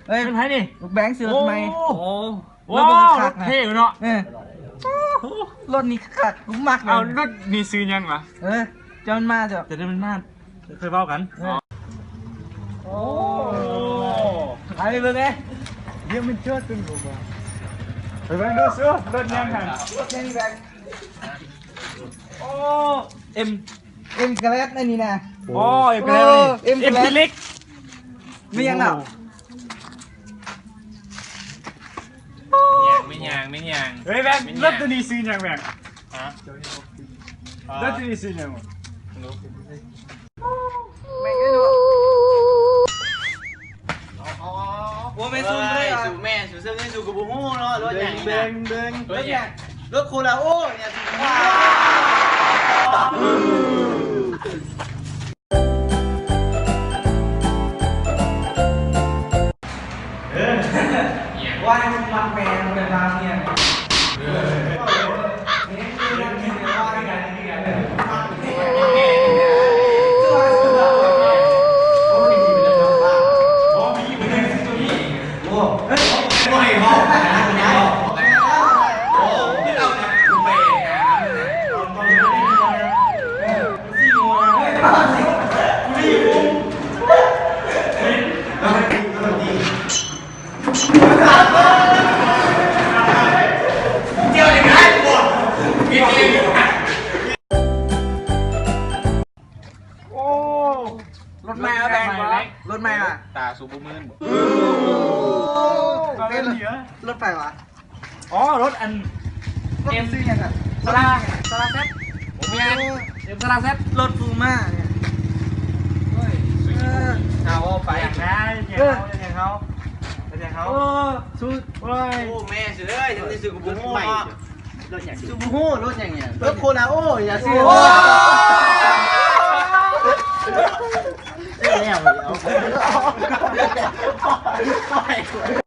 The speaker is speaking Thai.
เฮ้ย เป็นไงนี่ ลูกแบงค์ซื้อรถใหม่ โอ้โห รถมันคักนะ เท่เนาะ รถนี้คักกูมักเล เอา ย รถมีซื้อยังวะ เจ้ามันมาเจ้า จะได้มันมาเคยเบ้ากัน โอ้ไปเลยไงเดี๋ยวมันเชิดเป็นผมอ่ะ ไปเบิ่งดูซื้อรถยังหัน รถแบงค์ โอ้เอ็ม เอ็มกระเลสนี่นะ โอ้เอ็มไปเลย เอ็ม เอ็มพิเล็ก ไม่ยังหรอก ไม่ยาง เฮ้ยแบงค์รถตัวนี้ซื้อยังแบงค์ ฮะ รถตัวนี้ซื้อยังวะ ไม่ไงเนาะ โอ้ไม่สู้เลยสู้แม่สู้เสื้อเงินสู้กับบุ้งเนาะรถอย่างนี้นะ เดิน รถอย่างรถโคลาโอ้เนี่ย ว่าให้มันมักแมงเลยนะเนี่ยโอ้ รถใหม่อะแบงค์รถใหม่อะ ตาสูบมืน เล่นเหลือ รถไฟวะ อ๋อรถอัน รถมันซื้อยังอะ สลาเซ็ตผมมีเอ็มสลาเซ็ต รถฟูม่าเนี่ย เอาไป อย่างนั้นอย่างเขาอย่างเขา โอ้สุด โอ้ย โอ้แม่ซื้อเลยจะได้ซื้อกับบุ้งใหม่รถอย่างซื้อบุ้งรถอย่างเงี้ยรถโคลาโอ้อย่าซื้อแล้ว